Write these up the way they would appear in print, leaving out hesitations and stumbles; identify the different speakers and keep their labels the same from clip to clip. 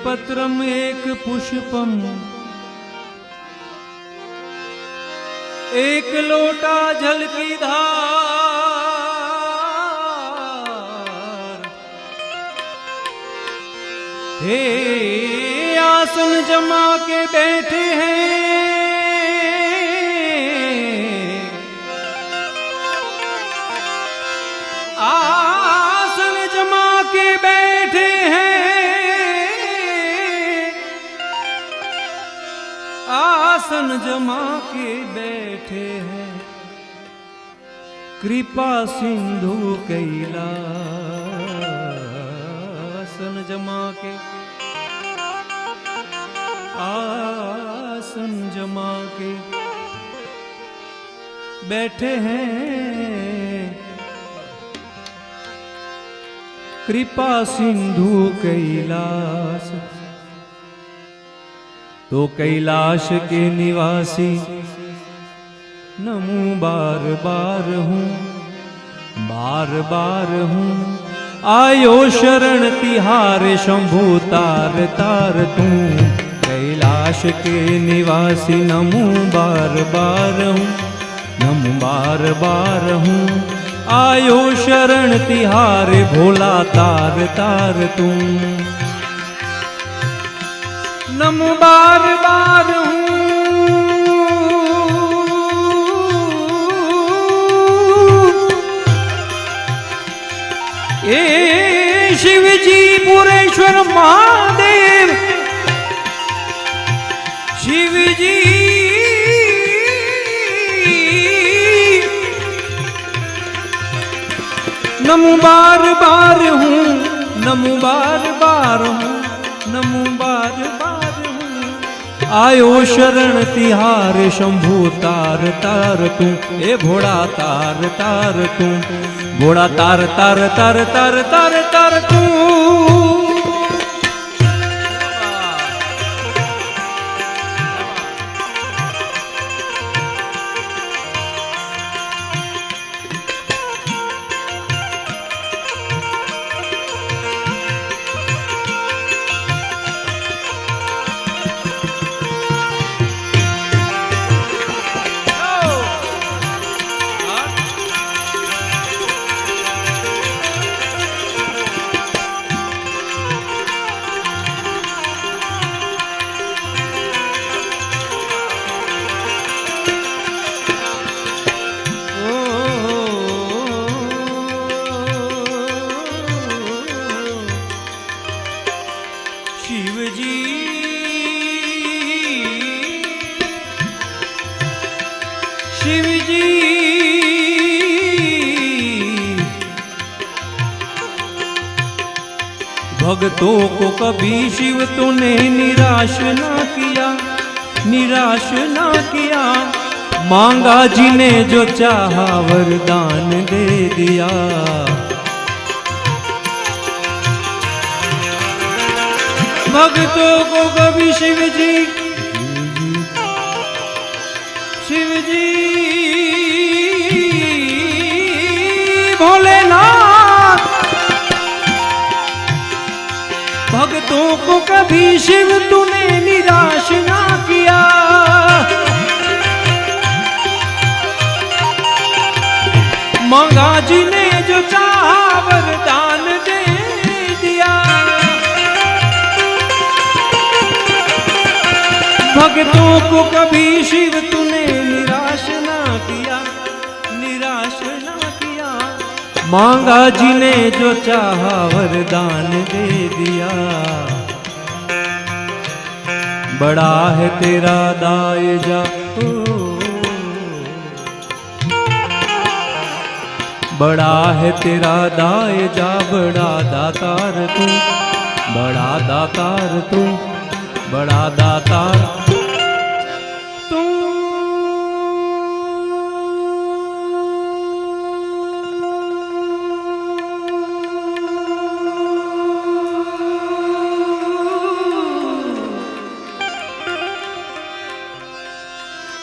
Speaker 1: पत्रम एक पुष्पम एक लोटा जल की धार। हे आसन जमा के बैठे हैं आसन जमा के बैठे हैं आसन जमा के बैठे हैं कृपा सिंधु कैलासन जमा के आसन जमा के बैठे हैं कृपा सिंधु कैलाश। तो कैलाश के निवासी नमो बार बार हूँ आयो शरण तिहारे शंभु तार तार तू। कैलाश के निवासी नमो बार बार हूँ आयो शरण तिहारे भोला तार तार तू। नमो बार बार हूँ ए शिव जी पुरेश्वर महादेव शिव जी नमो बार बार हूँ नमो बार बार हूँ नमो बार बार हूँ आयो शरण तिहार शंभु तार तार तू। ए भोड़ा तार तार तू भोड़ा तार तार तार तार तार तार तू। शिव जी भक्तों को कभी शिव तूने निराश ना किया मांगा जिन्हें जो चाहा वरदान दे दिया। भक्तों को कभी शिव जी भोलेनाथ भक्तों को कभी शिव तूने निराश ना किया मांगा जिन्हें जो चाहा वरदान दे दिया। भक्तों को कभी शिव तूने निराश ना किया मांगा जिन्हें जो चाहा वरदान दे दिया। बड़ा है तेरा दायजा बड़ा है तेरा दायजा बड़ा दातार तू बड़ा दातार तू बड़ा दातार तू।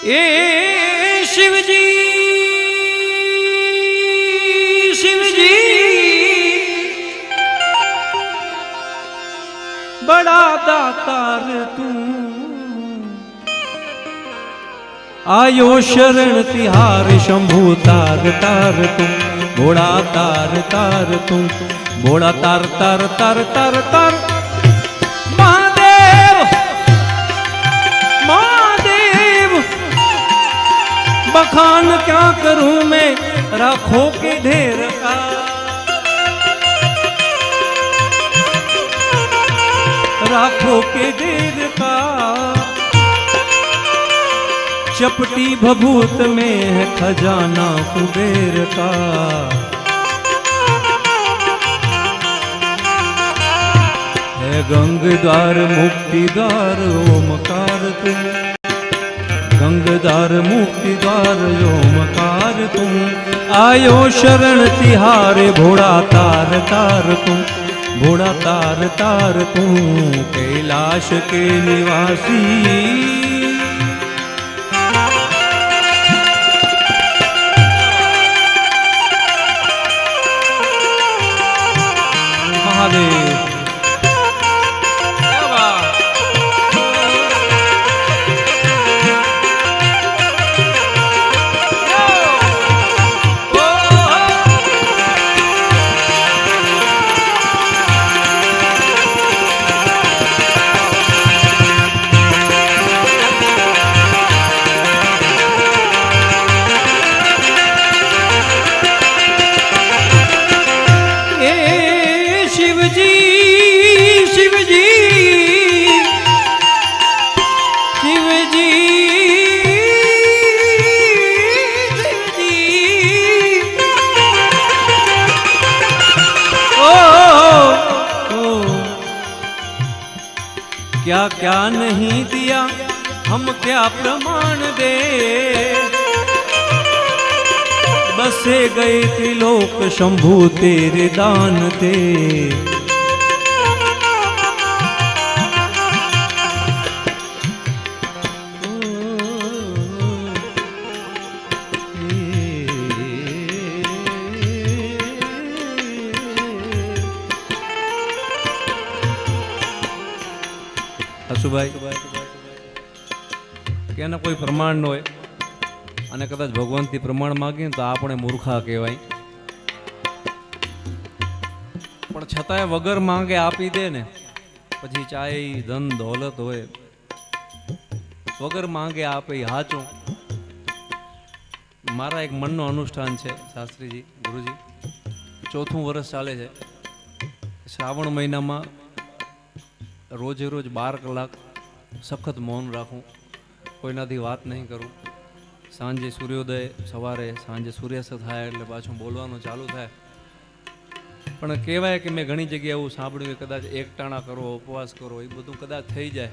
Speaker 1: ए शिवजी शिवजी बड़ा दातार तू आयो शरण तिहार शंभू तार तार तू भोड़ा तार तार तू भोड़ा तार तार तार तार तार महादेव महादेव बखान क्या करूं मैं राखों के ढेर का राखों के ढेर का चपटी भभूत में है खजाना कुबेर का है गंग द्वार मुक्ति द्वार ओमकार तुम गंग द्वार मुक्ति द्वार ओमकार तुम आयो शरण तिहारे भोड़ा तार तार तुम भोड़ा तार तार तुम कैलाश के निवासी महादेव क्या क्या नहीं दिया हम क्या प्रमाण दे बसे गए त्रिलोक शंभू तेरे दान ते કે કોઈ પ્રમાણ ન હોય અને કદાચ ભગવાનથી પ્રમાણ માગીએ તો આપણે મૂર્ખા કહેવાય પણ છતાંય વગર માંગે આપી દે ને પછી ચાહે ધન દોલત હોય વગર માંગે આપે હાચું મારા એક મનનો અનુષ્ઠાન છે શાસ્ત્રીજી ગુરુજી 4થું વર્ષ ચાલે છે શ્રાવણ મહિનામાં રોજે રોજ 12 કલાક સખત મૌન રાખું કોઈનાથી વાત નહીં કરું સાંજે સૂર્યોદય સવારે સાંજે સૂર્યાસ્ત થાય એટલે પાછું બોલવાનું ચાલુ થાય પણ કહેવાય કે મેં ઘણી જગ્યાએ એવું સાંભળ્યું કે કદાચ એકટાણા કરો ઉપવાસ કરો એ બધું કદાચ થઈ જાય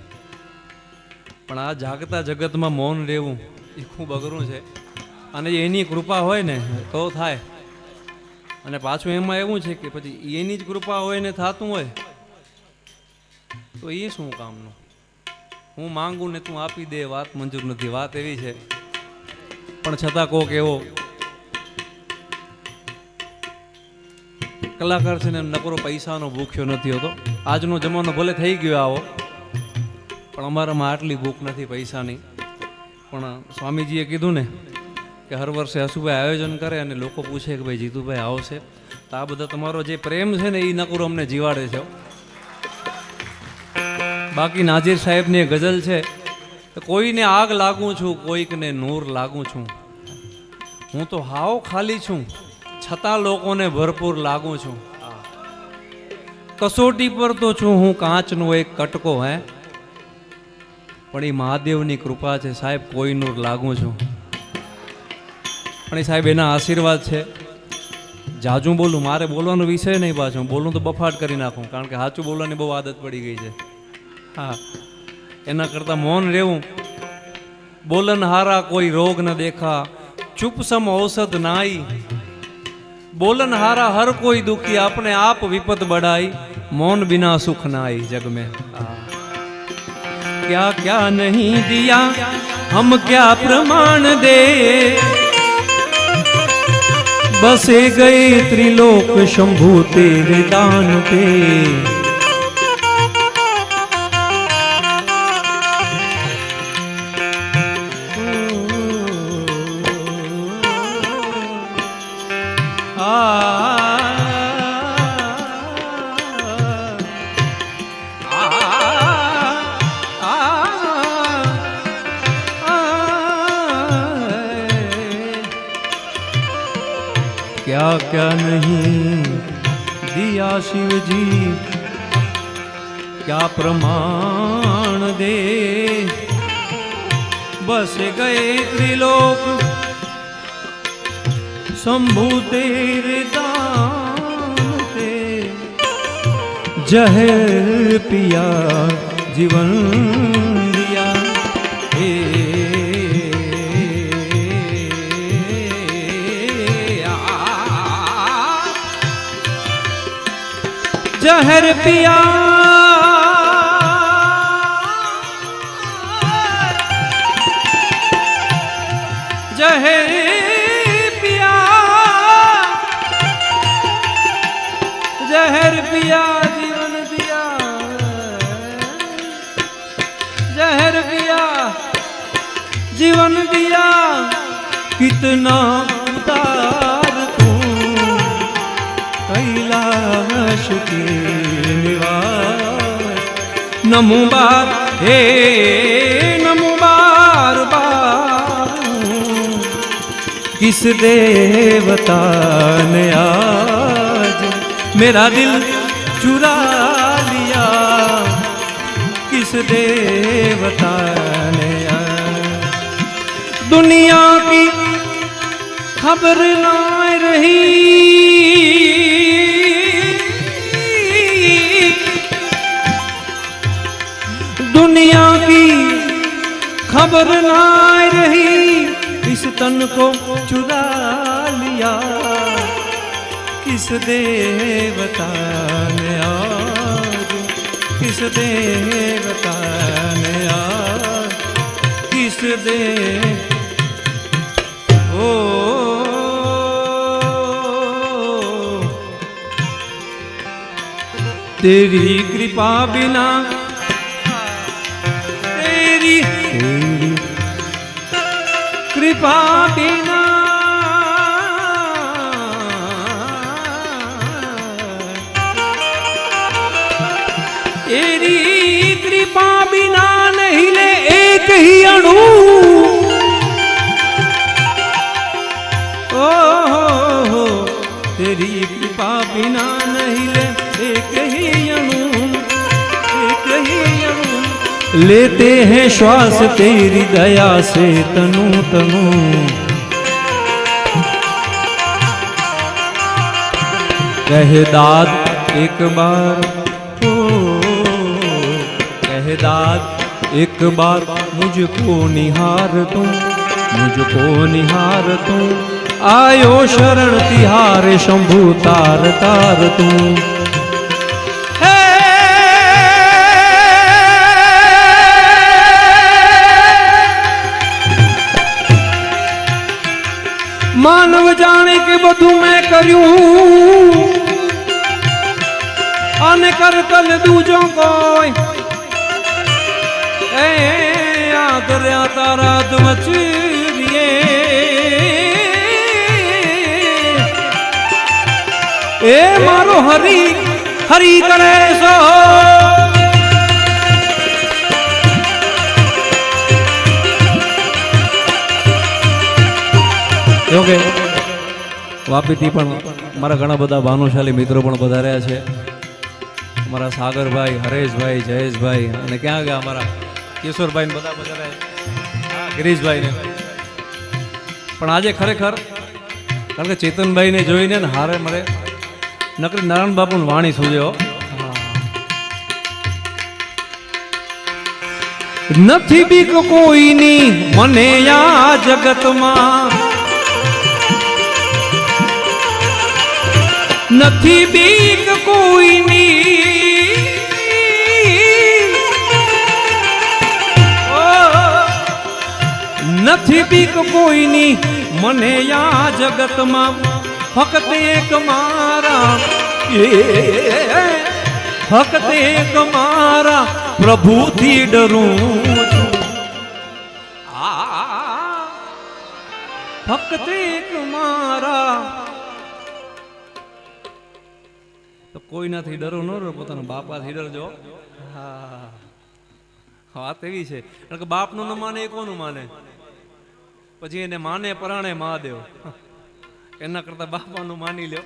Speaker 1: પણ આ જાગતા જગતમાં મૌન રહેવું એ ખૂબ અઘરું છે અને એની કૃપા હોય ને તો થાય અને પાછું એમાં એવું છે કે પછી એની જ કૃપા હોય ને થતું હોય તો એ શું કામનું હું માંગું ને તું આપી દે વાત મંજૂર નથી વાત એવી છે પણ છતાં કોક એવો કલાકાર છે ને નકરો પૈસાનો ભૂખ્યો નથી હોતો આજનો જમાનો ભલે થઈ ગયો આવો પણ અમારામાં આટલી ભૂખ નથી પૈસાની પણ સ્વામીજીએ કીધું ને કે હર વર્ષે હસુભાઈ આયોજન કરે અને લોકો પૂછે કે ભાઈ જીતુભાઈ આવશે તો આ બધા તમારો જે પ્રેમ છે ને એ નકરો અમને જીવાડે છે બાકી નાજીર સાહેબની ગઝલ છે કોઈને આગ લાગું છું કોઈકને નૂર લાગું છું હું તો હાવ ખાલી છું છતાં લોકોને ભરપૂર લાગું છું કસોટી પર તો છું હું કાચનો એક કટકો હે પણ એ મહાદેવની કૃપા છે સાહેબ કોઈ નૂર લાગું છું પણ એ સાહેબ એના આશીર્વાદ છે જાજુ બોલું મારે બોલવાનો વિષય નહીં પાછું બોલું તો બફાટ કરી નાખું કારણ કે સાચું બોલવાની બહુ આદત પડી ગઈ છે હા એના કરતાં મૌન રહેવું બોલન હારા કોઈ રોગ ન દેખા ચૂપ સમ ઔષધ નાઈ बोलन हारा हर कोई दुखी अपने आप विपत बढ़ाई मौन बिना सुख ना आई जग में क्या क्या नहीं दिया हम क्या प्रमाण दे, बसे गए त्रिलोक शंभु तेरे दान पे। क्या क्या नहीं दिया शिव जी, क्या प्रमाण दे, बस गए त्रिलोक शंभु तेरे दान पे। जहर पिया जीवन दिया, जहर पिया जहर पिया जहर पिया जीवन दिया, जहर पिया जीवन दिया। कितना उदार तू कैलाश के निवास। नमो बार हे नमो बार बार, किस देवता ने आज मेरा दिल चुरा लिया, किस देवता ने आज। दुनिया की खबर ना रही, दुनिया की खबर ना रही, इस तन को चुरा लिया, किस देवता ने आज, किस देवता ने आज, किस ओ तेरी कृपा बिना, तेरी कृपा बिना, तेरी कृपा बिना नहीं ले एक ही अणु। ओ तेरी कृपा बिना नहीं ले एक ही अणु, एक ही अणु। लेते हैं श्वास तेरी दया से तनु तनु, कह दाद एक बार, कह दाद एक बार मुझको निहार तू, मुझको निहार तू। आयो शरण तिहार शंभु तार तार तू। मानव जाने के बधु मैं करूं, अन कर कल दूजों को आदर्या तारा मचिए। ए मारो हरी हरी करे सो, જોકે વાપીથી પણ મારા ઘણા બધા ભાનુશાલી મિત્રો પણ પધાર્યા છે, અમારા સાગરભાઈ, હરેશભાઈ, જયેશભાઈ અને ક્યાં ગયા અમારા કિશોરભાઈ બધા પધાર્યા, ગિરીશભાઈને પણ આજે ખરેખર કારણ કે ચેતનભાઈને જોઈને ને હારે મળે નકરી નારાયણ બાપુની વાણી સૂજ્યો. નથી બીક કોઈની મને આ જગતમાં, નથી બીક કોઈની, નથી બીક કોઈની મને આ જગતમાં ફક્ત એક મારા ફક્ત એક મારા પ્રભુથી ડરું છું ફક્ત એક મારા તો કોઈનાથી ડરો ન રહો પોતાના બાપાથી ડરજો હા વાત એવી છે કારણ કે બાપનું ન માને એ કોનું માને પછી એને માને પરાણે મહાદેવ એના કરતા બાપાનું માની લ્યો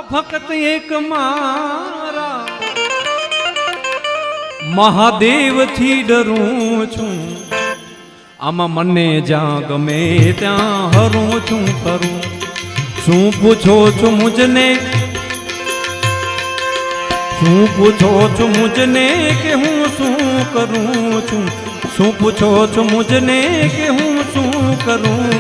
Speaker 1: ફક્ત એક મારા મહાદેવથી ડરું છું આમાં મને જ્યાં ગમે ત્યાં હરું છું કરું શું પૂછો છો મુજને શું પૂછો છો મુજને કે હું શું કરું છું શું પૂછો છો મુજને કે હું શું કરું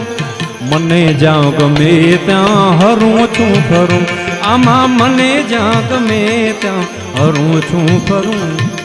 Speaker 1: મને જ્યાં ગમે ત્યાં હરું છું ખરું આમાં મને જ્યાં ગમે ત્યાં હરું છું ખરું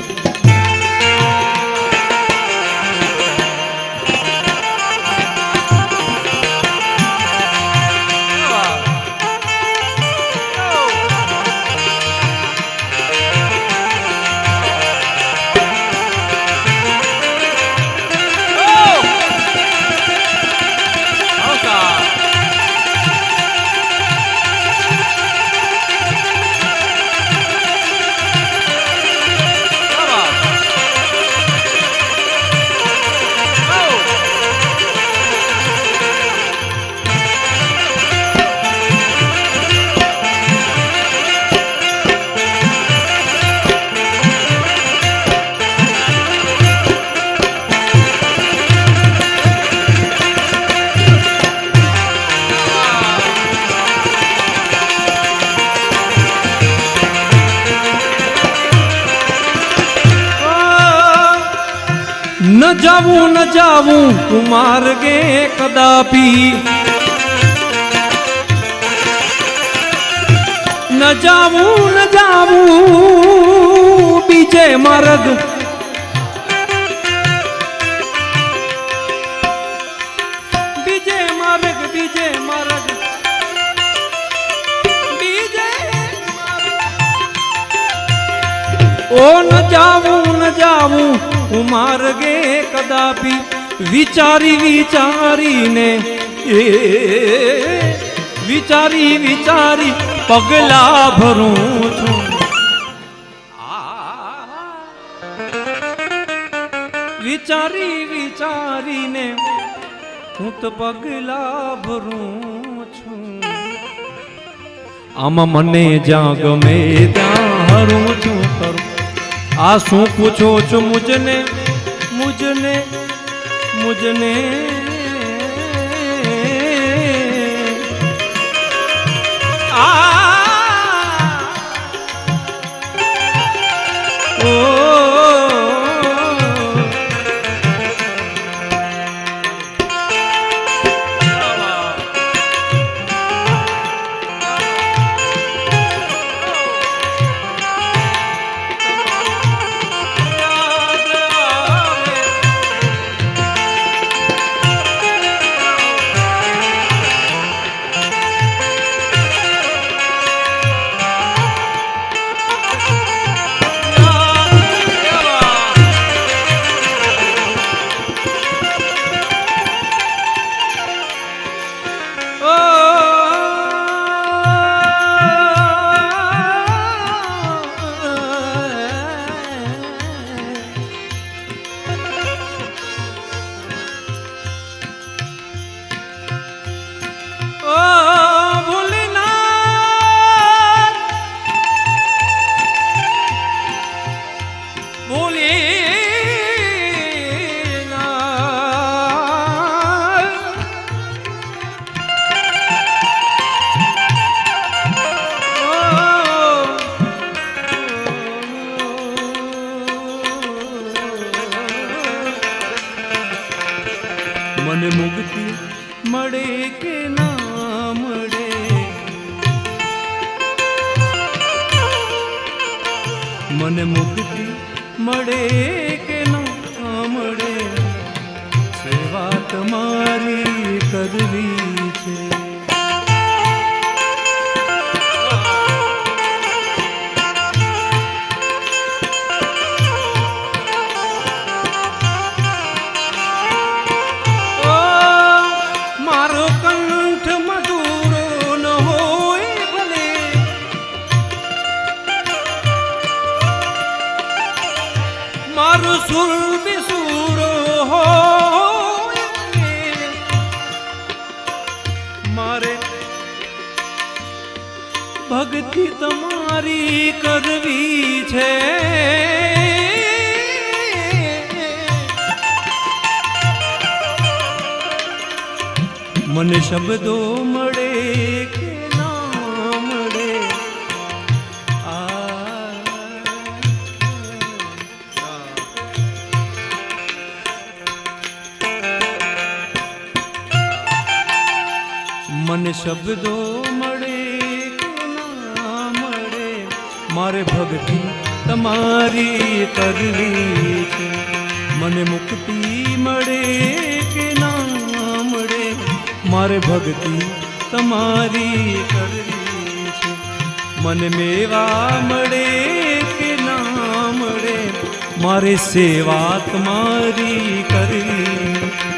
Speaker 1: ન જાવું કુમાર્ગે કદાપી ન જાવું બીજે માર્ગ બીજે માર્ગ બીજે માર્ગ બીજે ઓ ન જાવું માર્ગે કદાપી વિચારી વિચારીને વિચારી વિચારી પગલા ભરું છું વિચારી વિચારીને હું તો પગલા ભરું છું આમાં મને જ્યાં ગમે ત્યાં હરું છું કરું આ શું પૂછો છો મુજને મુજને મુજને મને મુક્તિ મળે કે ના મળે મને મુક્તિ મળે કે ના મળે બેસુડો હો મારે ભક્તિ તમારી કરવી છે મને શબ્દો મળે કે ના મળે મને શબ્દો મળે કે ના મળે મારે ભક્તિ તમારી કરવી છે મને મુક્તિ મળે કે ના મળે મારે ભક્તિ તમારી કરવી છે મને મેવા મળે કે ના મળે મારે સેવા તમારી કરવી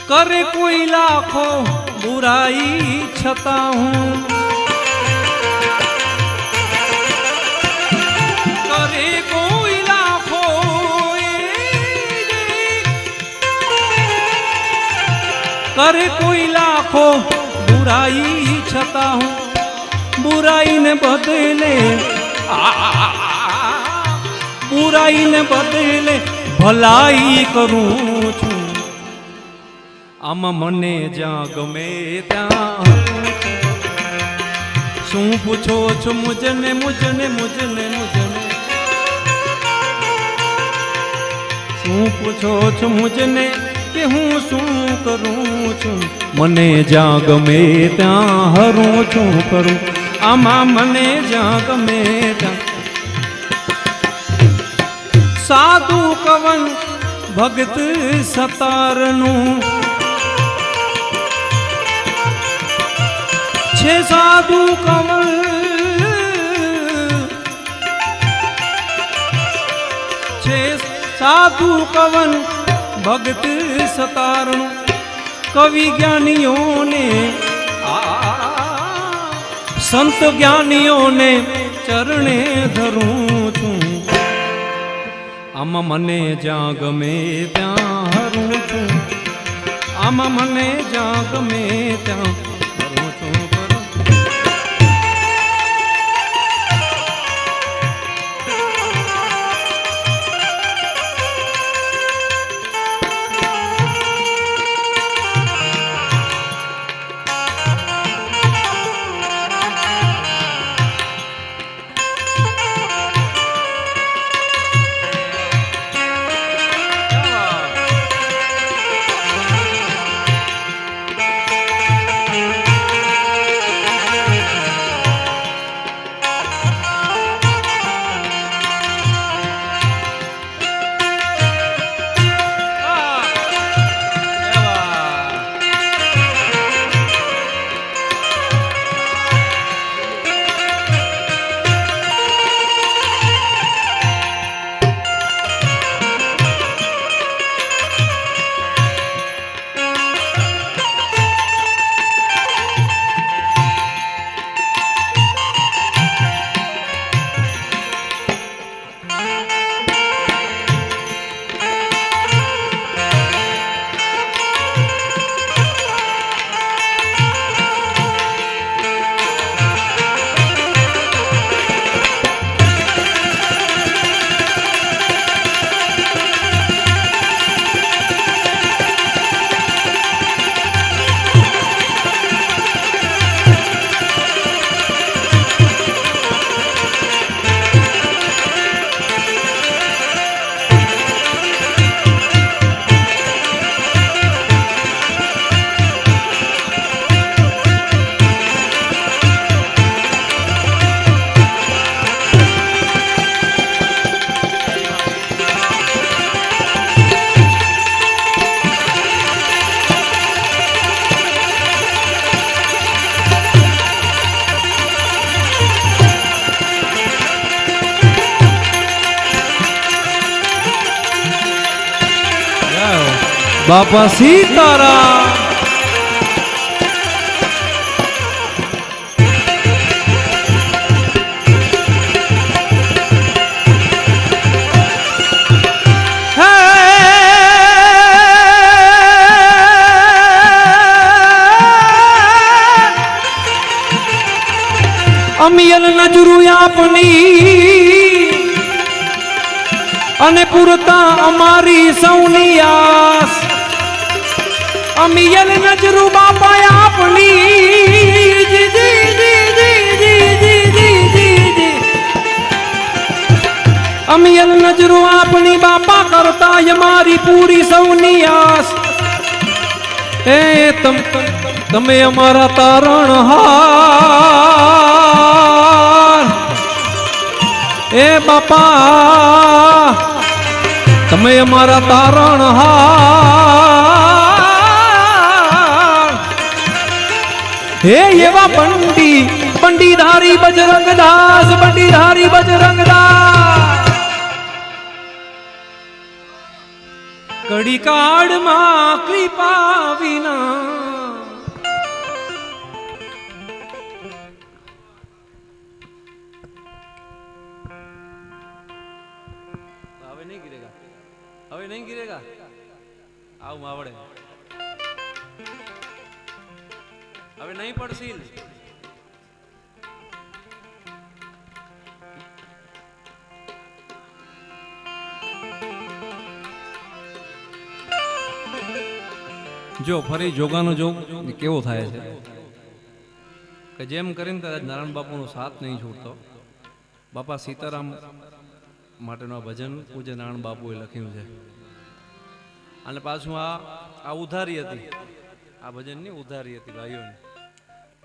Speaker 1: करे कोई लाखों बुराई छता हूँ करे कोई लाखों करे कोई लाखों बुराई छता हूँ बुराई ने बदले बुराई ने बदले भलाई करूँ छू આમાં મને જ્યાં ગમે ત્યાં શું પૂછો છો મુજને મુજને મુજને મુજને શું પૂછો છો મુજને કે હું શું કરું છું મને જ્યાં ગમે ત્યાં હરું છું કરું આમાં મને જ્યાં ગમે ત્યાં સાધુ કવન ભગત સતારનું છે સાધુ કવન છે સાધુ કવન ભગત સતારણું કવિ જ્ઞાનીઓને સંત જ્ઞાનીઓને ચરણે ધરું છું આમાં મને જ્યાં ગમે ત્યાં હરું છું આમાં મને જ્યાં ગમે ત્યાં બાપા સીતારામ. અમિયલ નજરું આપની અને પૂરતા અમારી સૌની આસ. અમિયલ નજરું બાપા આપની જી જી જી જી જી જી જી જી જી. અમિયલ નજરું આપની બાપા કરતા અમારી પૂરી સૌની આસ. એ તમે અમારા તારણહાર. એ બાપા તમે અમારા તારણહાર. હે એવા બંડીધારી બજરંગદાસ, બંડીધારી બજરંગદાસ. કડી કાળમાં કૃપા વિના હવે નહીં ગિરેગા. આવું આવડે હવે નહીં પડશે. જો ફરી જોગાનો જોગ કેવો થાય છે કે જેમ કરીને નારાયણ બાપુનો સાથ નહીં છૂટતો. બાપા સીતારામ માટેનું આ ભજન પૂજ્ય નારાયણ બાપુએ લખ્યું છે. અને પાછું આ ઉધારી હતી. આ ભજનની ઉધારી હતી ભાઈઓની.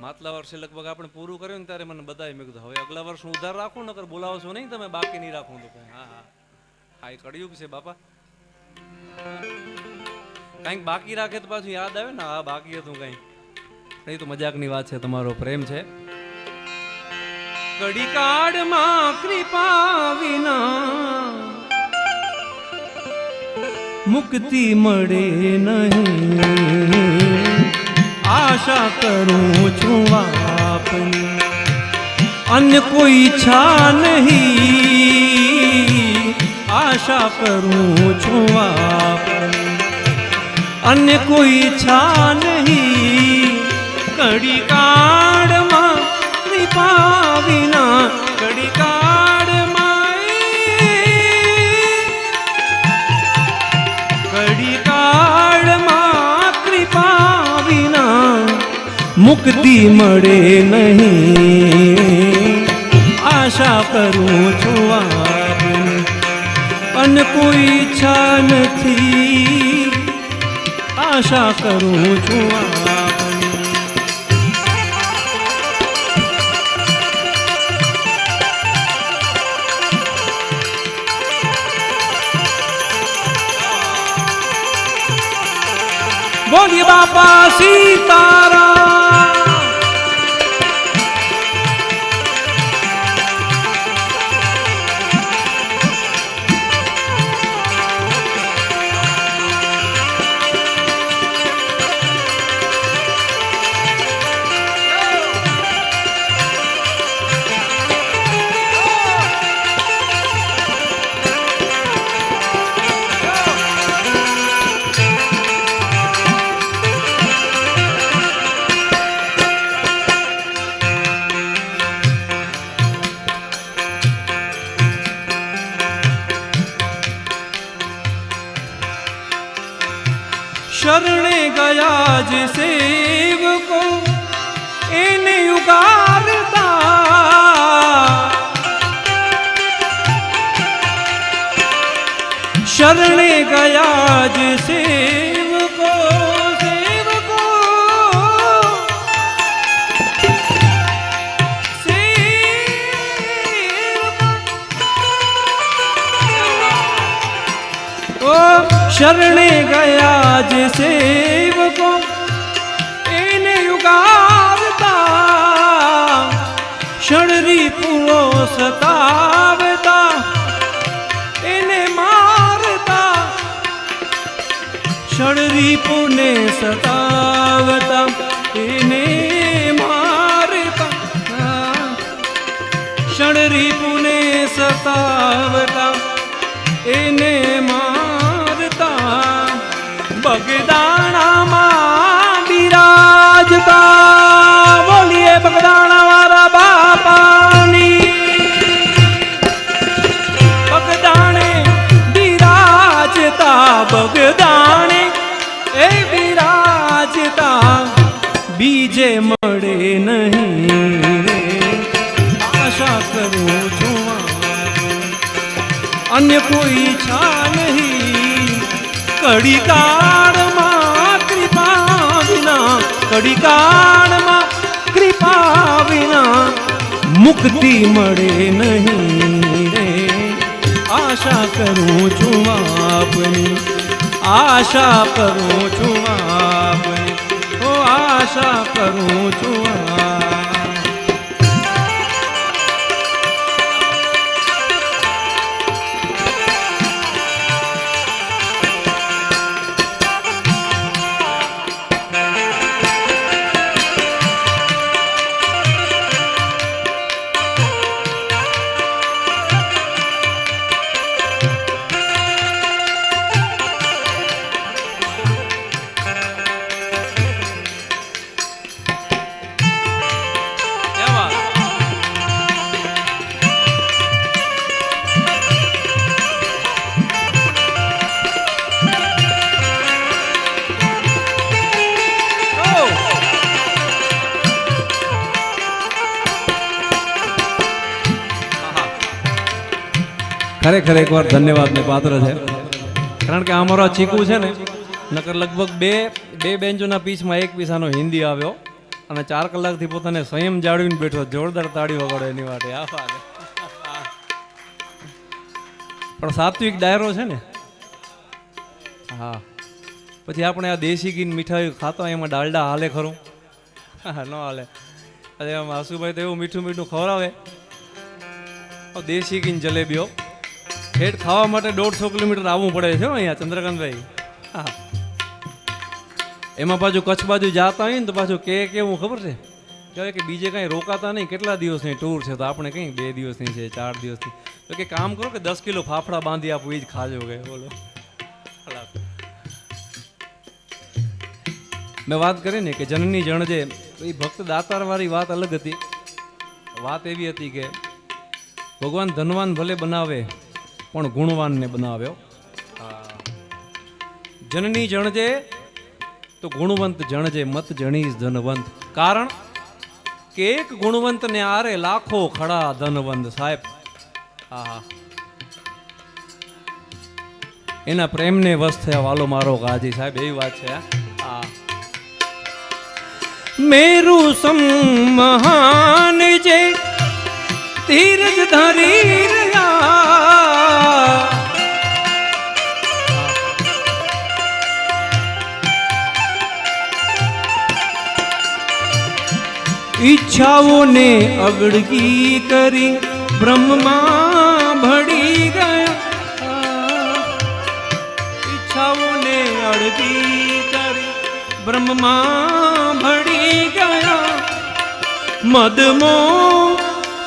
Speaker 1: માતલા વર્ષે લગભગ આપણે પૂરું કર્યું ને ત્યારે મને બધાએ મેં કીધું હવે અગલા વર્ષ ઉધાર રાખું, નકર બોલાવશો નહીં તમે, બાકી નહીં રાખું તો. હા હા હા, એ કળિયુગ છે બાપા. કંઈક બાકી રાખે તો પાછું યાદ આવે ને, હા બાકી હતું કંઈક. નહીં તો મજાકની વાત છે, તમારો પ્રેમ છે. કડી કાળમાં કૃપા વિના મુક્તિ મળે નહીં. આશા કરું છું આપની, અન્ય કોઈ ઈચ્છા નહીં. આશા કરું છું આપની, અન્ય કોઈ ઈચ્છા નહીં. કડી કાળમાં કૃપા વિના, કડી કાળમાં, કડી કાળમાં કૃપા વિના મુક્તિ મળે નહીં. આશા કરું છું આપની, અન્ય કોઈ ઈચ્છા નથી. આશા કરું છું આપની. બોલીએ બાપા સીતારામ. શરણે ગયા જે સેવકો એને ઉગારતા. શરણે ગયા જે સેવકો, સેવકો શરણે ગયા જે સેવકો એને યુગાવતા. શણરી પૂરો સતાવતા એને મારતા. શણરી રીપુને સતાવતા એને મારતા, ક્ષણ રીપુને સતાવતા એને મારતા, બગદાણામાં બિરાજતા, બોલીએ બગદાણા વાળા બાપાની. બગદાણે બિરાજતા, બગદાણે એ બિરાજતા, બીજે મળે નહીં રે, આશા કરું છું અન્ય કોઈ ઈચ્છા નહીં. કડીકાળમાં કૃપા વિના, કડીકાળમાં કૃપા વિના મુક્તિ મળે નહીં રે, આશા કરું છું આપની, આશા કરું છું આપની, ઓ આશા કરું છું ખરેખર એકવાર ધન્યવાદને પાત્ર છે. કારણ કે અમારો ચીકુ છે ને, નકર લગભગ બે બેન્ચોના પીસમાં એક પીસાનો હિન્દી આવ્યો અને 4 કલાકથી પોતાને સંયમ જાળવીને બેઠો. જોરદાર તાળી વગાડો એની માટે. પણ સાત્વિક ડાયરો છે ને. હા, પછી આપણે આ દેશી ઘી મીઠાઈ ખાતા એમાં ડાલડા હાલે ખરું? ન હાલે. અરે આમ આસુભાઈ તો એવું મીઠું મીઠું ખવડાવે. દેશી ઘી જલેબીઓ ઠેઠ ખાવા માટે 150 કિલોમીટર આવવું પડે છે અહીંયા ચંદ્રકાંતભાઈ. હા, એમાં પાછું કચ્છ બાજુ જતા હોય ને તો પાછું કેવું ખબર છે, કહેવાય કે બીજે કાંઈ રોકાતા નહીં, કેટલા દિવસની ટૂર છે, તો આપણે કંઈ 2 દિવસની છે, 4 દિવસની, તો કે કામ કરો કે 10 કિલો ફાફડા બાંધી આપું, એ જ ખાજો કે. બોલો, મેં વાત કરી ને કે જનની જણજે, એ ભક્ત દાતાર વાળી વાત અલગ હતી. વાત એવી હતી કે ભગવાન ધનવાન ભલે બનાવે પણ ગુણવાનને બનાવ્યો. જનની જણજે તો ગુણવંત જણજે, મત જણીશ ધનવંત. કારણ કે એક ગુણવંતને આરે લાખો ખડા ધનવંત. સાહેબ, હા, એના પ્રેમને વશ થયા વાલો મારો ગાજી. સાહેબ, એવી વાત છે. હા, મેરુ સમ મહાન જે ધીરજ ધરી રહ્યા, ઈચ્છાઓને અગડગી કરી બ્રહ્મમાં ભળી ગયા, ઈચ્છાઓને અડગી કરી બ્રહ્મમાં ભળી ગયા. મદમો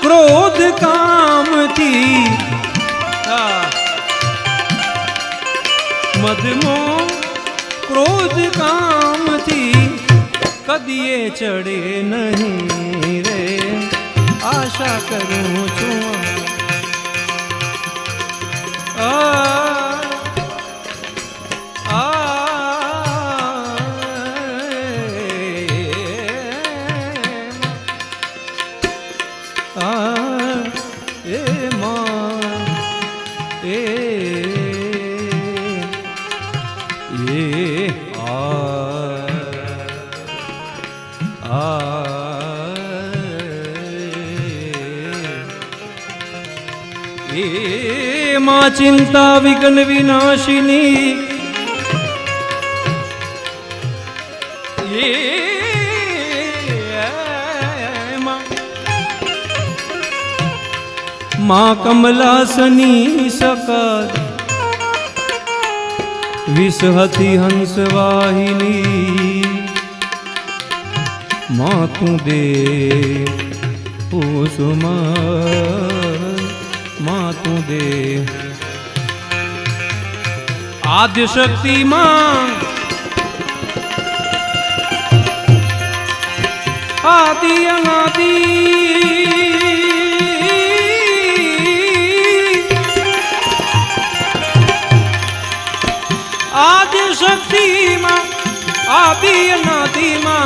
Speaker 1: ક્રોધ કામથી, મદમો ક્રોધ કામથી કદીએ ચડે નહીં રે, આશા કરું છું માં ચિંતા વિઘ્ન વિનાશિની, માં કમલાસની સકદ विसहती हंस वाहिनी मातु दे कुसुम मातु दे आद्य शक्ति मां आदि अनादि आदि शक्ति मां आदि अनादि मां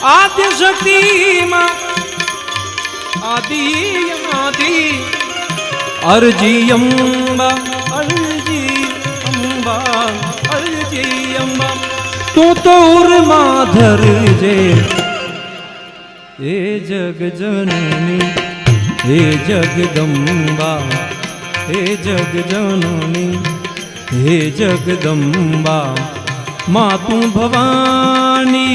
Speaker 1: आदि शक्ति मां आदि अनादि अर्जी अम्बा अर्जी अम्बा अर्जी अम्बा तू तो माधर जे हे जग जननी हे जगदम्बा हे जग जननी हे जगदम्बा मातु भवानी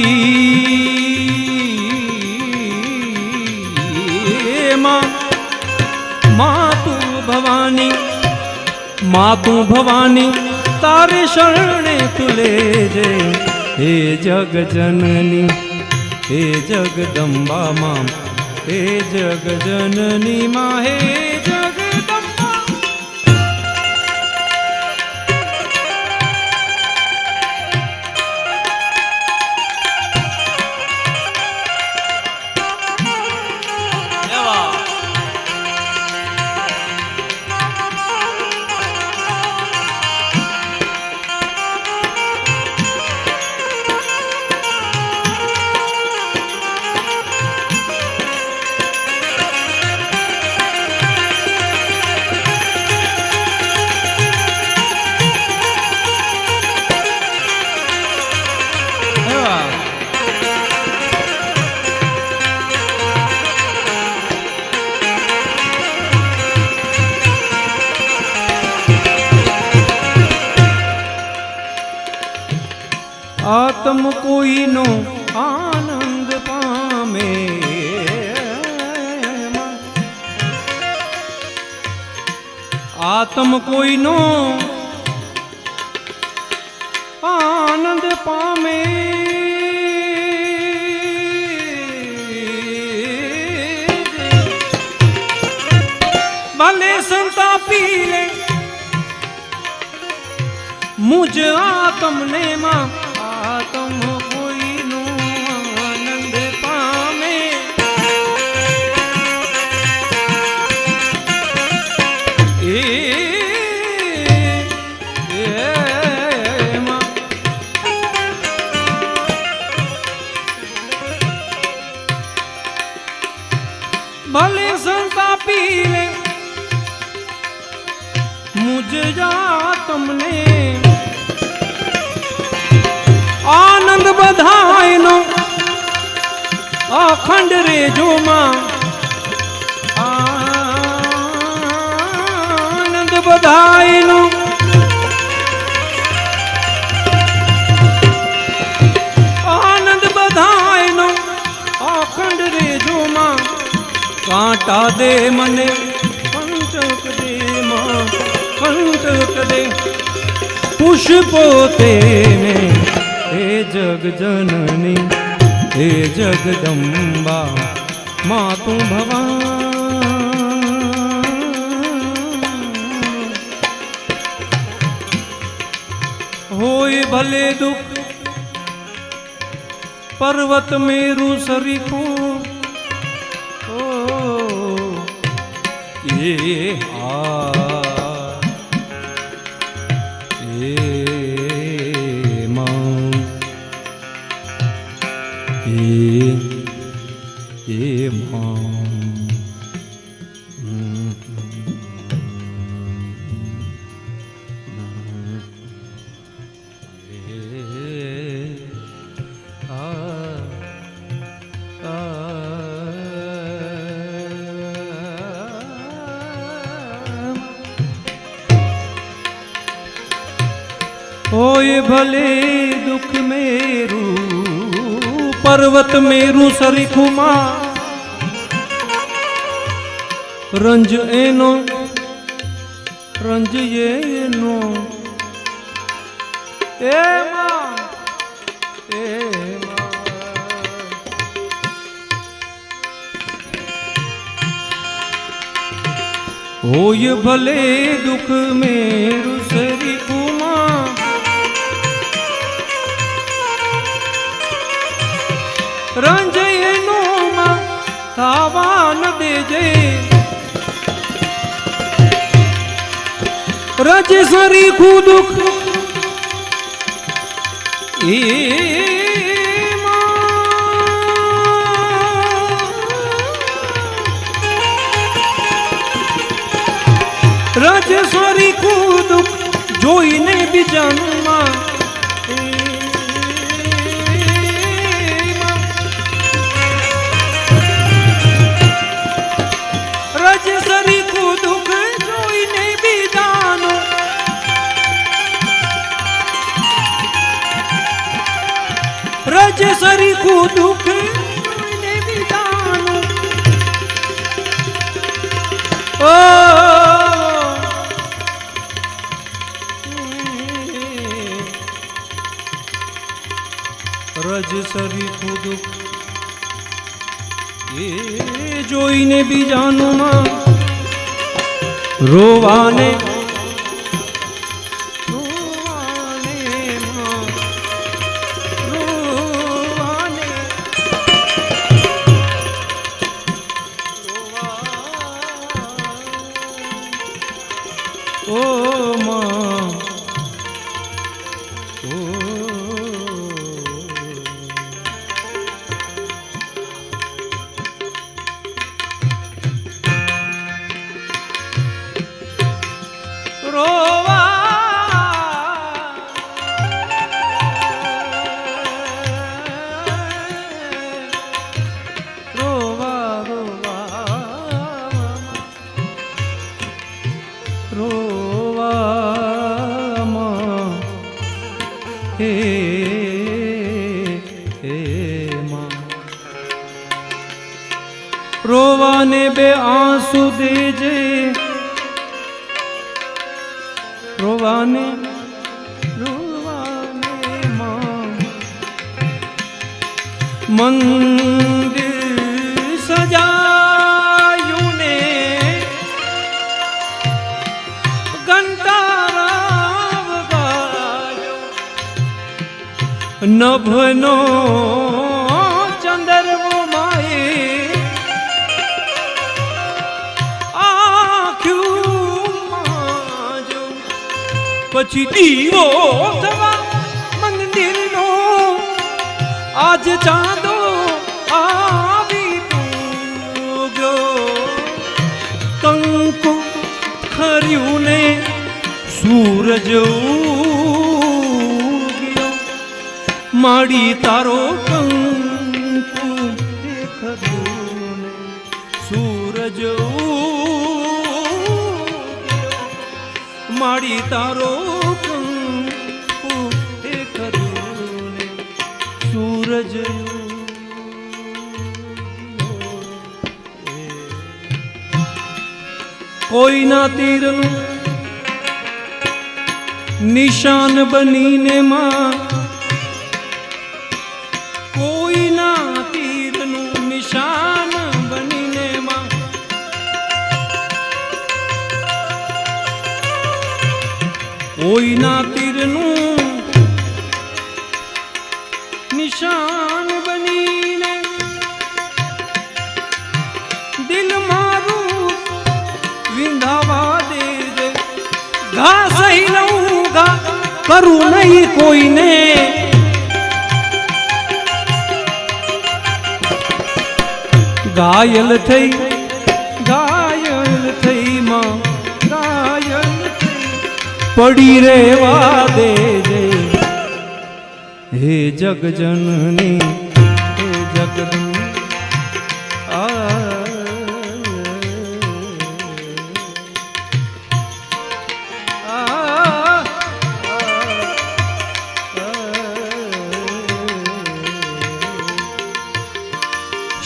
Speaker 1: मातु भवानी मातु भवानी तारे शरणे तुले जे हे जग जननी हे जगदम्बा मां हे जग जननी मां हे जगदम्बा आत्म कोई नो आनंद पामे आत्म कोई नो आनंद पामे भले संतापी ले मुझ आत्म ने मां आत्म कोई नो आनंद पामे मां भले संतापी ले मुझ आत्म ने आनंद बधाई नो अखंड रे जो मां आनंद बधाई नो आनंद बधाई नो अखंड रे जो मां कांटा दे मने कंटक दे मां कंटक दे पुष्पोते में हे जग जननी हे जगदम्बा मातु भवानी होय भले दुख पर्वत मेरु सरीखू ओ ये होए भले दुख मेरू पर्वत मेरू सरिखुमा રંજ એનો રંજ એનો એમાં હોય ભલે દુઃખ મેરુ સરી કુમા રંજ એનો માં થાવા ન દેજે રજ સરી ખુ દુઃખ એ રાજેશ્વરી કુ દુઃખ જોઈને બીજામાં રાજેશ્વરી કુ દુઃખ જોઈને બીજાનું રાજેશ્વરી કુ દુઃખ જોઈને બીજાનું ઓ રજ સરીખું દુઃખ એ જોઈને બીજાનું માં રોવાને ઓ માં રોવાને બે આંસુ દેજે રોવાને રોવાને મંદિર સજાયું ને ઘંટારા વગાડ્યો નભનો ચંદરવો માએ પછી દીવો થવા મંદિરનો આજ ચાંદો આવી ગયો કંકુ ખર્યું ને સૂરજ ઉગ્યો માડી તારો કંકુ ખર્યું ને સૂરજ માડી તારો કંકુ ખર્યું ને સૂરજ કોઈના તીરનું નિશાન બનીને માં કોઈના તીરનું નિશાન બનીને માં કોઈના તીરનું નિશાન બનીને દિલ મારું વિંધાવા દેજે ઘા સહી લઉં ઘા કરું નહીં કોઈને ઘાયલ થઈ માં ઘાયલ પડી રેવા દેજે હે જગજનની હે જગજનની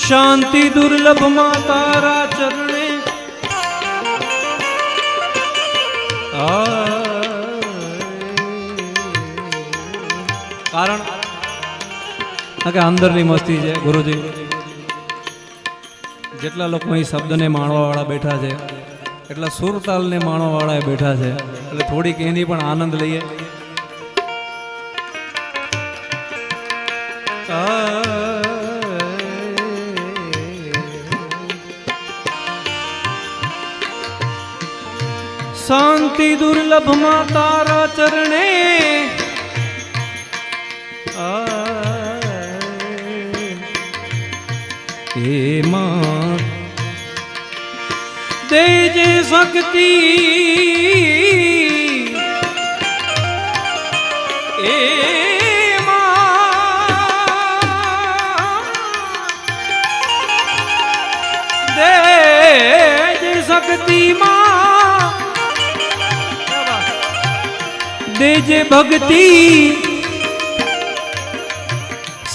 Speaker 1: શાંતિ દુર્લભ માં તારા ચરણે કારણ કે અંદરની મસ્તી છે. ગુરુજી જેટલા લોકો અહીં શબ્દને માણવાવાળા બેઠા છે એટલા સુરતાલને માણવાવાળા બેઠા છે, એટલે થોડીક એની પણ આનંદ લઈએ. શાંતિ દુર્લભમાં તારા ચરણે એમાં દેજે શક્તિ દેજે શક્તિમાં દેજે ભક્તિ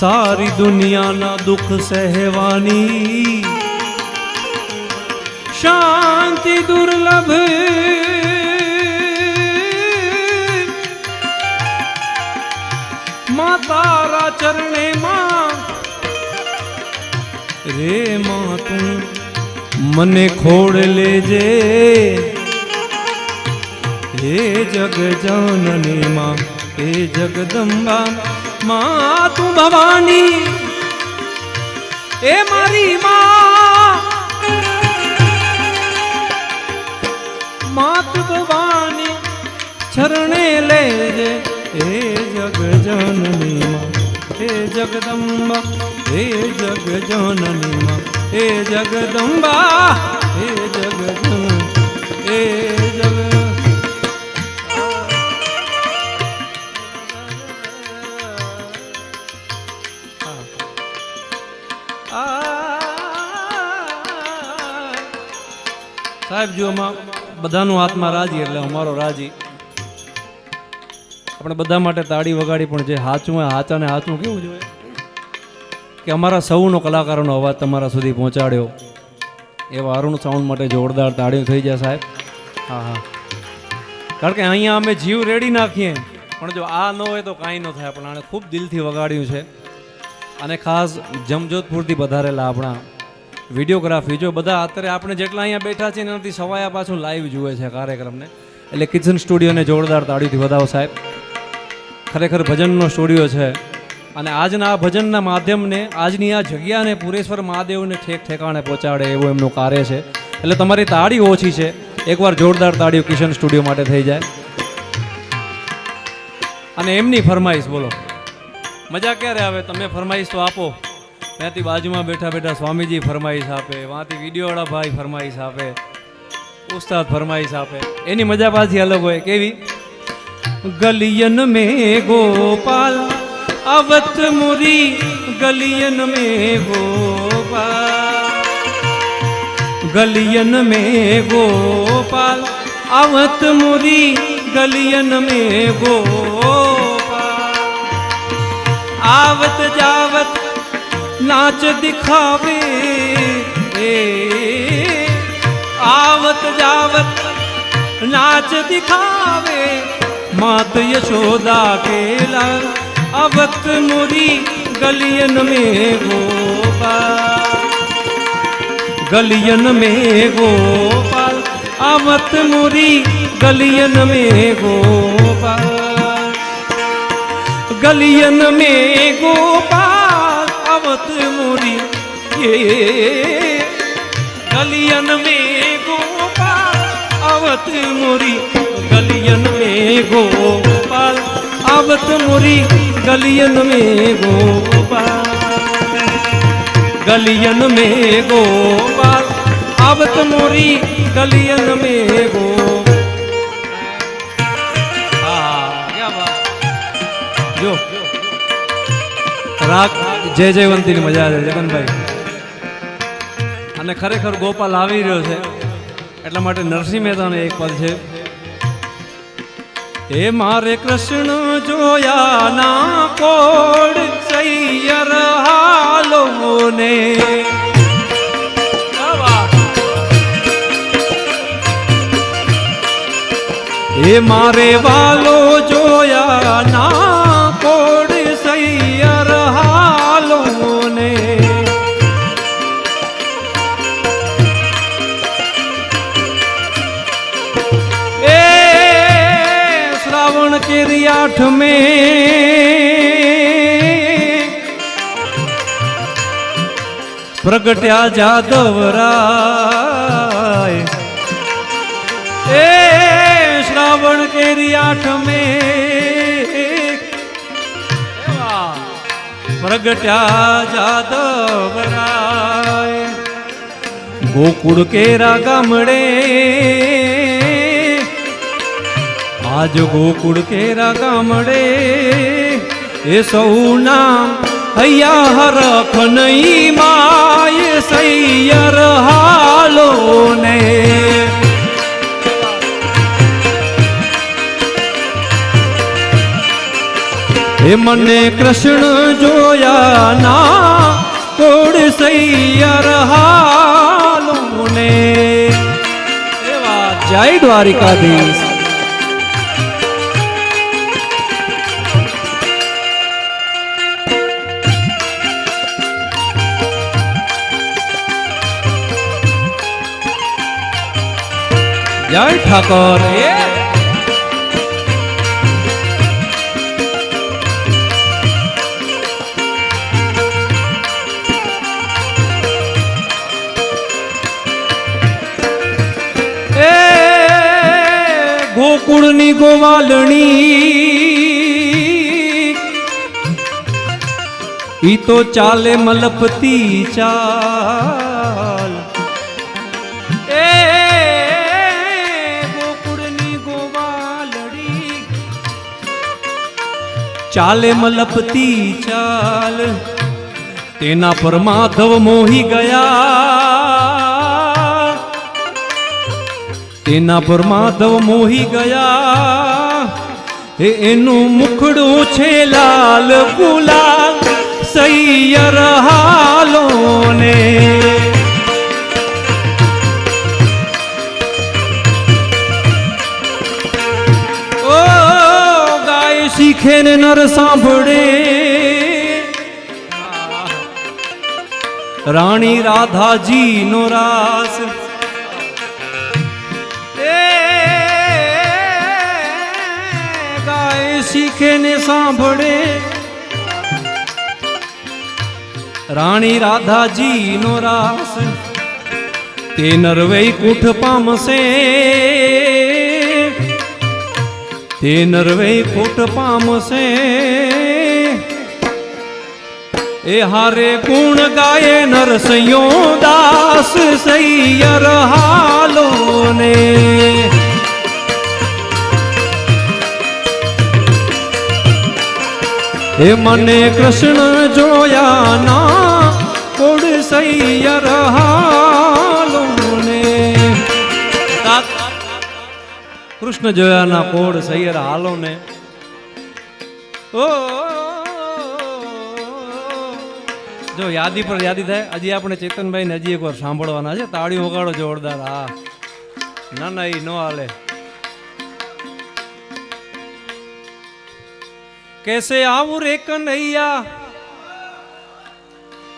Speaker 1: सारी दुनिया ना दुख सहवानी शांति दुर्लभ मां तारा चरणे मां रे मां तू मने खोड़ लेजे हे जग जननी मां हे जगदंबा मां तू भवानी ए मारी मां तू भवानी चरणे लेजे हे जग जननी मां हे जगदंबा हे जग जननी मां हे जगदंबा हे जग जन हे जग સાહેબ જો બધાનું આત્મા રાજી એટલે અમારો રાજી. આપણે બધા માટે તાળી વગાડી, પણ જે હાચું હોય હાચાને હાચું કેવું જોઈએ કે અમારા સૌનો કલાકારોનો અવાજ તમારા સુધી પહોંચાડ્યો. એવા અરુણ સાઉન્ડ માટે જોરદાર તાળીઓ થઈ જાય સાહેબ. હા હા, કારણ કે અહીંયા અમે જીવ રેડી નાખીએ, પણ જો આ ન હોય તો કાંઈ ન થાય. પણ આણે ખૂબ દિલથી વગાડ્યું છે. અને ખાસ જમજોધપુરથી પધારેલા આપણા વિડીયોગ્રાફી, જો બધા અત્યારે આપણે જેટલા અહીંયા બેઠા છે એનાથી સવાયા પાછું લાઈવ જુએ છે કાર્યક્રમને, એટલે કિચન સ્ટુડિયોને જોરદાર તાળીથી વધાવો સાહેબ. ખરેખર ભજનનો સ્ટુડિયો છે, અને આજના આ ભજનના માધ્યમને, આજની આ જગ્યાને પુરેશ્વર મહાદેવને ઠેક ઠેકાણે પહોંચાડે એવું એમનું કાર્ય છે. એટલે તમારી તાળી ઓછી છે, એકવાર જોરદાર તાળીઓ કિચન સ્ટુડિયો માટે થઈ જાય. અને એમની ફરમાઈશ બોલો, મજા ક્યારે આવે? તમે ફરમાઈશ તો આપો. ત્યાંથી બાજુમાં બેઠા બેઠા સ્વામીજી ફરમાઈશ આપે, વાંથી વિડીયોવાળા ભાઈ ફરમાઈશ આપે, ઉસ્તાદ ફરમાઈશ આપે. એની મજા પાછી અલગ હોય. કેવી? ગલિયન में गोपाल अवत मुरी गलियन में गोपाल गलियन में गोपाल अवत मुरी गलियन में गोपाल आवत जावत नाच दिखावे आवत जावत नाच दिखावे मात यशोदा केला अवत मुरी गलियन में गोपाल गलियन में गोपाल अवत मुरी गलियन में गोपाल गलियन में गोपाल अवत मुरी ये गलियन में गोपाल अवत मुरी गलियन में गोपाल आवत मुरी गलियन में गोपाल गलियन में गोपाल आवत मुरी गलियन में गो. જો રાગ જય જયવંતીની મજા છે જગનભાઈ. અને ખરેખર ગોપાલ આવી રહ્યો છે એટલા માટે નરસિંહ મહેતાને એક પદ છે, એ મારે કૃષ્ણ જોયા ના કોડ સૈયર હાલો ને એ મારે વાલો જોયા ના કોડ केरी 8 में प्रगट्या जादवराय। ए श्रावण केरी 8 में प्रगट्या जादवराय। गोकुळ केरा गामडे आज गोकुळ केरा गामडे ए सौ नाम हैया हरख नहीं माय सैयर हालो ने। हे मने कृष्ण जोया ना कोड सैयर हालो ने। जय द्वारिकाधीश। जय ठाकुर। गोकुळनी गोवालणी ई तो चाले मलपती चाल। गोकुळनी गोवालणी चाले मलपती चाल। तेना पर माधव मोही गया तेना पर माधव मोही गया। एनु मुखड़ो छे लाल गुलाल सैयर हालो ने। ओ गाय सीखे ने नर सांभळे रानी राधा जी नो रास। सीखे ने सांभळे रानी राधा जी नो रास। ते नरवै कुठ पामसे ते नरवै कुठ पामसे। ए हारे गुण गाये नरसयो दास सैयर हालो ने। हे मने कृष्ण जोया ना कोड सैयर हालो ने। कृष्ण जोया ना कोड सैयर हालो ने। ओ जो यादी पर यादी थाय हजी आपणे चेतन भाई ने हजी एक वार सांभळवाना छे। ताळी वगाड़ो जोरदार। हा ना ना ई नो हाले। कैसे आऊं रे कन्हैया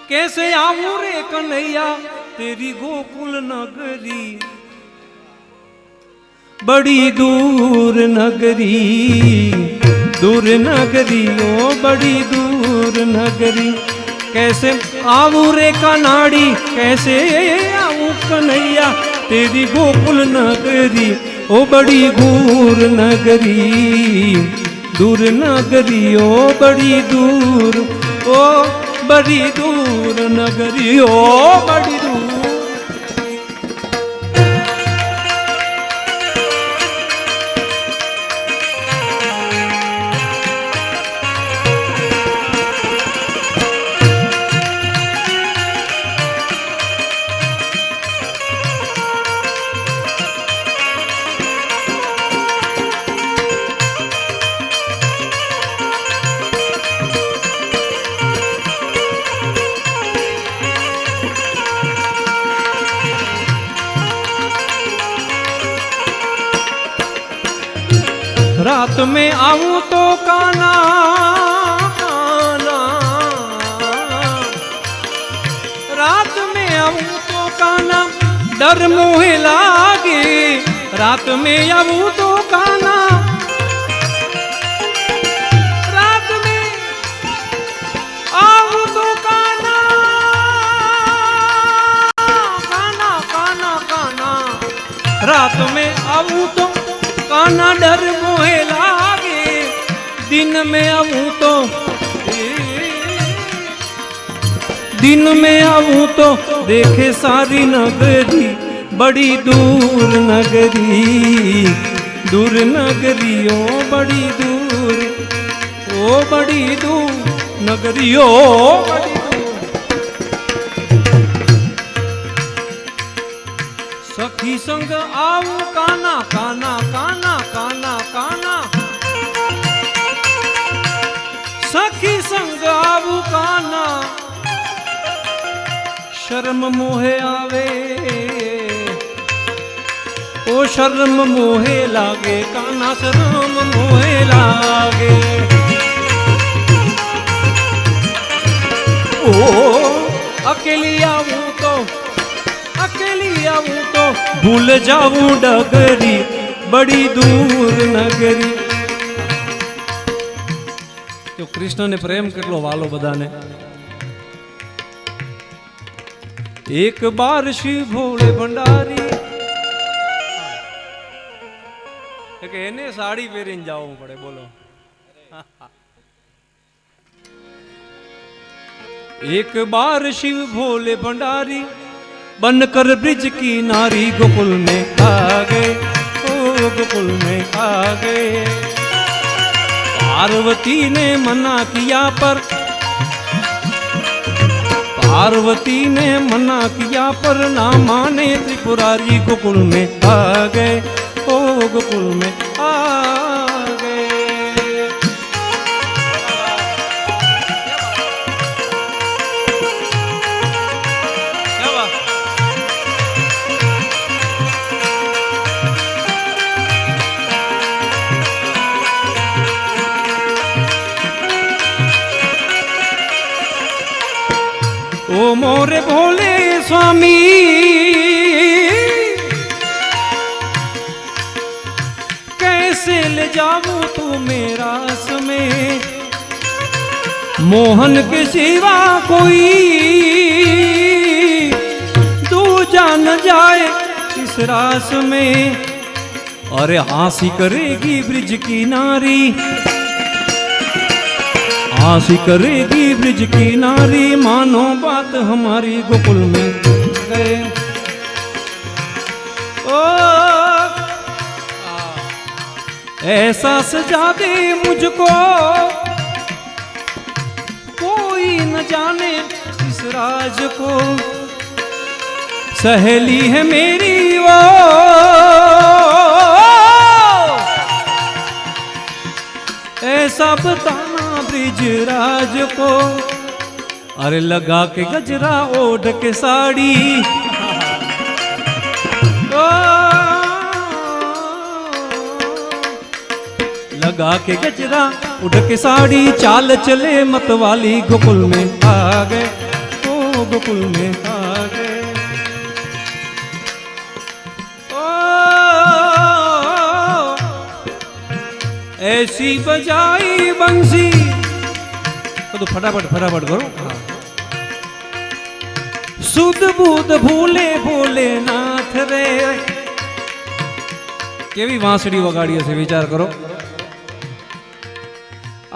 Speaker 1: कैसे आऊं रे कन्हैया तेरी गोकुल नगरी बड़ी दूर नगरी ओ बड़ी दूर नगरी। कैसे आऊं रे कनाड़ी कैसे आऊं कन्हैया तेरी गोकुल नगरी ओ बड़ी दूर नगरी दूर नगरी ओ बड़ी दूर नगरी ओ बड़ी दूर। रात में आऊं तो काना काना, रात में आऊं तो काना डर मोहे लागे, रात में आऊं तो काना रात में आऊं तो काना डर मोहे लागे, दिन में आऊं तो दिन में आऊं तो देखे सारी नगरी, बड़ी दूर नगरी, दूर नगरी ओ बड़ी दूर, ओ बड़ी दूर नगरी ओ बड़ी दूर। सखी संग आऊं काना काना काना काना काना, सखी संग आऊं काना, शर्म मोहे आवे ओ शर्म मोहे लागे, काना शर्म मोहे लागे। ओ अकेली आऊं तो भूल जाऊं डगरी, बड़ी दूर नगरी। तो कृष्ण ने प्रेम કેટલો વાલો બધાને। एक बार शिव भोले भंडारी એને સાડી પહેરીને જવું પડે, બોલો। एक बार शिव भोले भंडारी बनकर ब्रिज की नारी, गोकुल में आ गए ओ गोकुल में आ गए। पार्वती ने मना किया पर पार्वती ने मना किया पर ना माने त्रिपुरारी, गोकुल में आ गए ओ गोकुल में आ गए। ओ मोरे भोले स्वामी कैसे ले जाऊं तू मेरा समय, मोहन के सिवा कोई दूजा न जाए इस रास में। अरे हांसी करेगी ब्रिज की नारी, हांसी करेगी ब्रिज की नारी, मानो बात हमारी, गोकुल में गए ओ ऐसा सजा दे मुझको कोई न जाने इस राज को, सहेली है मेरी वो ऐसा बताना ब्रिजराज को। अरे लगा के गजरा ओढ़ के साड़ी, लगा के गजरा उड़ के साड़ी, चाल चले मतवाली, गोकुल में आ गए ओ गोकुल में आ गए। ऐसी बजाई बंसी, तो फटाफट फटाफट करो। सुध बुध भूले भोले नाथ रे, केवी वांसड़ी वगाड़ी हશે विचार करो।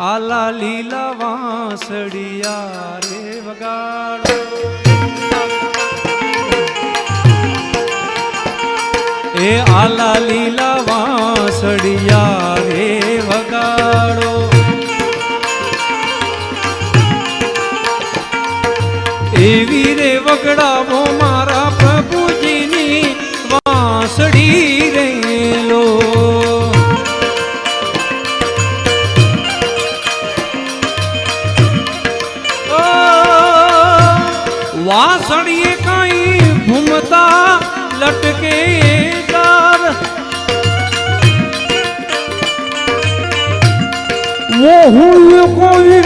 Speaker 1: आला लीला वांसड़िया रे वगाड़ो, ए आला लीला वांसड़िया रे वगाड़ो। एवी रे वगड़ावो मारा प्रभुजी नी वांसड़ी रे लो। वांसड़िए कहीं घूमता लटके दार, वो हुई कोई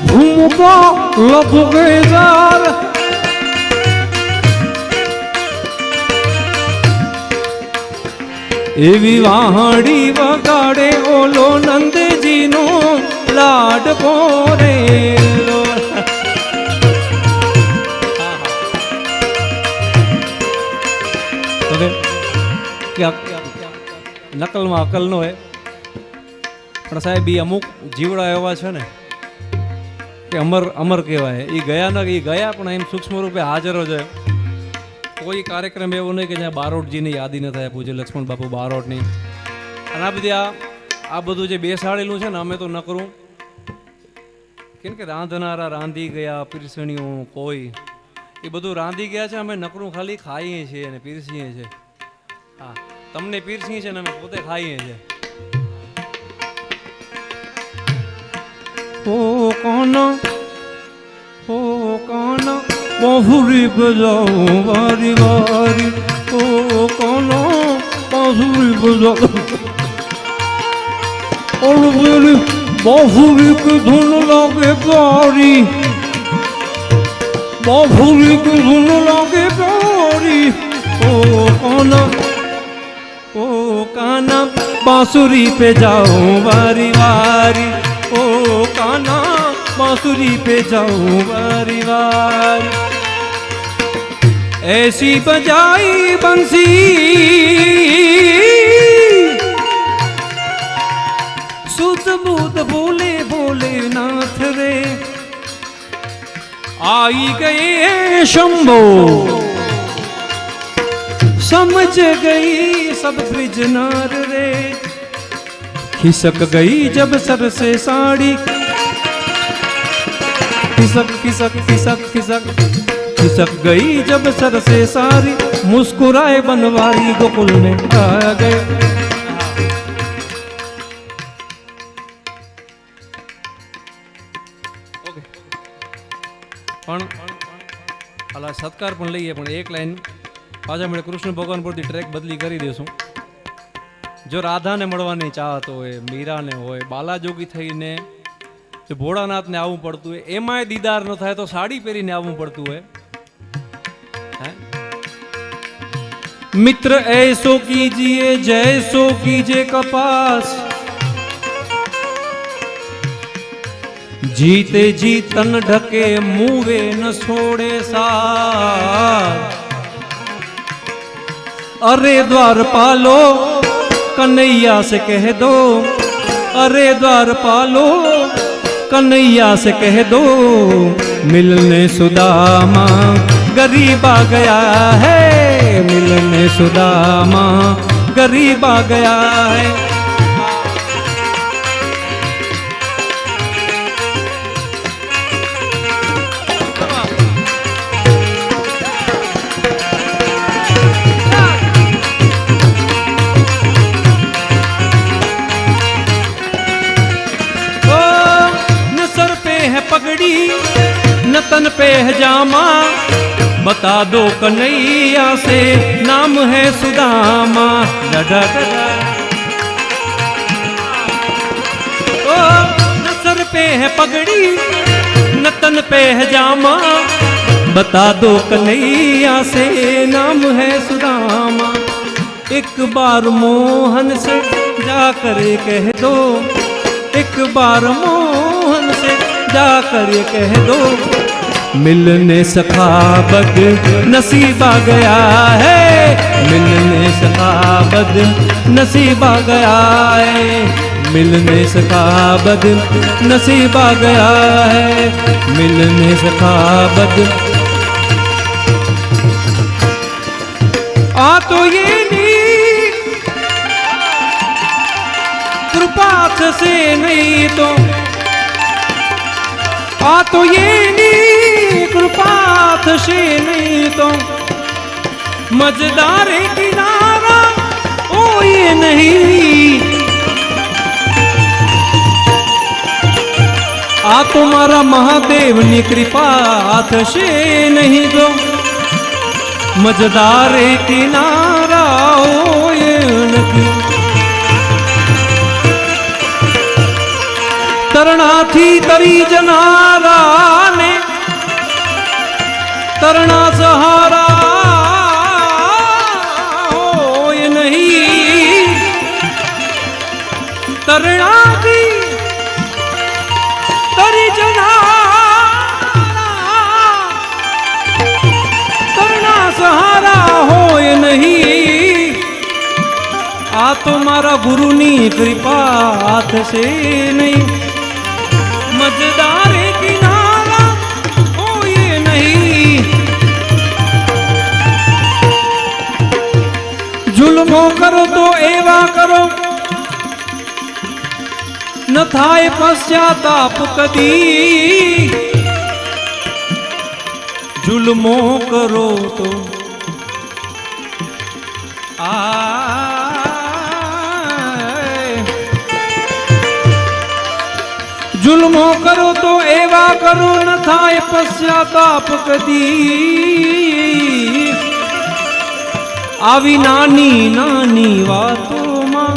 Speaker 1: घूमता लटके दार। एवी वाहड़ी वगाड़े ओलो नंद जी नो लाड पोरे लो। क्या નકલમાં અકલ ન હોય. પણ સાહેબ એ અમુક જીવડા એવા છે ને કે અમર અમર કહેવાય. એ ગયા પણ એમ સૂક્ષ્મ રૂપે હાજર જ હોય. કોઈ કાર્યક્રમ એવો નહીં કે જ્યાં બારોટજીની યાદી ન થાય, પૂજ્ય લક્ષ્મણ બાપુ બારોટની. અને આ બધી આ બધું જે બેસાડેલું છે ને, અમે તો નકરું કેમ કે રાંધનારા રાંધી ગયા, પીરસણીઓ કોઈ એ બધું રાંધી ગયા છે. અમે નકરું ખાલી ખાઈએ છીએ અને પીરસીએ છીએ. હા, તમને પીરસીએ છીએ ને અમે પોતે ખાઈએ છીએ. ઓ કાના બાંસુરી બજાઓ વારી વારી, ઓ કાના बांसुरी बजाओ, और मेरी बांसुरी की धुन लागे प्यारी, बांसुरी की धुन लागे प्यारी। ओ काना बांसुरी पे जाओ वारी वारी, ओ काना बांसुरी पे जाओ वारी वारी। ऐसी बजाई बंसी सुध बुध बोले बोले नाथ रे, आई गए शंभो समझ गई सब ब्रिजनार रे। खिसक गई जब सर से साड़ी, खिसक खिसक खिसक खिसक खिसक गई जब सर से सारी, मुस्कुराए बनवारी गोकुल में आ गए। सत्कार पण लईए, पण एक लाइन पाछा मैं कृष्ण भगवान परथी ट्रेक बदली करी देशुं। जो राधा ने मळवानी चाहत होय, मीरा ने होय, बालाजोगी थईने जो भोळानाथ ने आवવું પડતું હોય, એમાંય દીદાર ન થાય તો સાડી પહેરીને આવવું પડતું હોય। मित्र ऐसो कीजिए जैसो कीजिए कपास, जीते जी तन ढके मुवे न छोड़े सार। अरे द्वारपालो कन्हैया से कह दो, अरे द्वारपालो कन्हैया से कह दो, मिलने सुदामा गरीब आ गया है, मिलने सुदामा गरीब आ गया है। न सर पे है पगड़ी न तन पे है जामा, बता दो कन्हैया से नाम है सुदामा। ओ न सर पे है पगड़ी न तन पे है जामा, बता दो कन्हैया से नाम है सुदामा। एक बार मोहन से जाकर कह दो, एक बार मोहन से जाकर कह दो, मिलने सखा बद नसीब आ गया है, मिलने सखा बद नसीब आ गया है, मिलने सखा बद नसीब आ गया है, मिलने सखा बद। आ तो ये कृपाथ से नहीं तो, आ तो ये कृपाथ से नहीं तो, मजदारे किनारा ओ ये नहीं। आ तुम्हारा महादेव नी कृपा हाथ से नहीं तो, मजदारे किनारा ओ ये नहीं। तरना थी तरी जनारा ने तरना सहारा हो ये नहीं। तरना थी तरी जनारा तरना सहारा हो ये नहीं। आ આ તો મારા ગુરુની કૃપા થશે નહીં. મજદારે કિનારા હોય નહીં. જુલ્મો કરો તો એવા કરો ન થાય પશ્ચાતાપ કદી. જુલ્મો કરો તો જુલ્મો કરો તો એવા કરો ન થાય પશ્ચાતાપ કદી. આવી નાની નાની વાતોમાં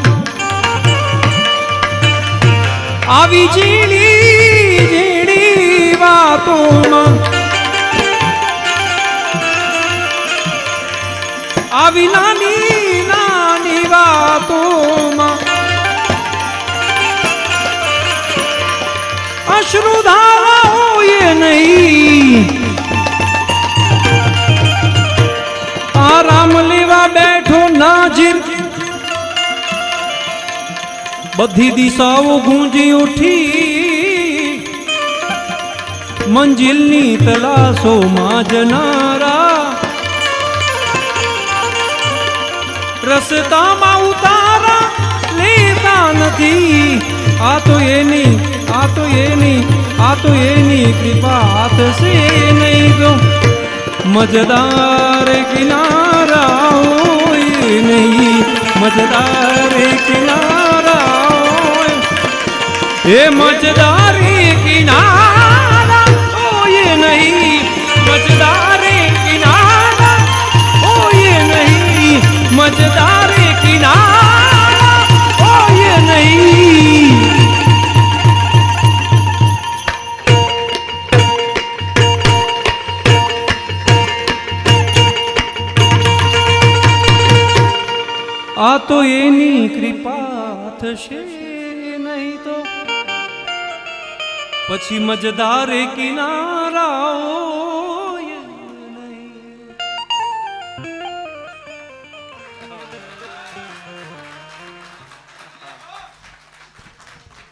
Speaker 1: આવી ઝીણી ઝીણી વાતોમાં આવી નાની નાની વાતોમાં અશ્રુધારા હોય નહીં. આરામ લેવા બેઠો નાજીર બધી દિશાઓ ગૂંજી ઉઠી. મંજિલની તલાશોમાં જનારા રસ્તામાં ઉતારા લેતા નથી. આ તો એની કૃપા થશે નહીં. તો મજદાર કિનારા હોય નહીં. મજદાર કિનારા હોય. એ મજદાર કિનારા હોય નહીં. મજદાર કિનારા હોય નહીં. મજદાર કિનારા હોય નહીં. આ તો એની કૃપા થશે નહીં. તો પછી મજદાર કિનારા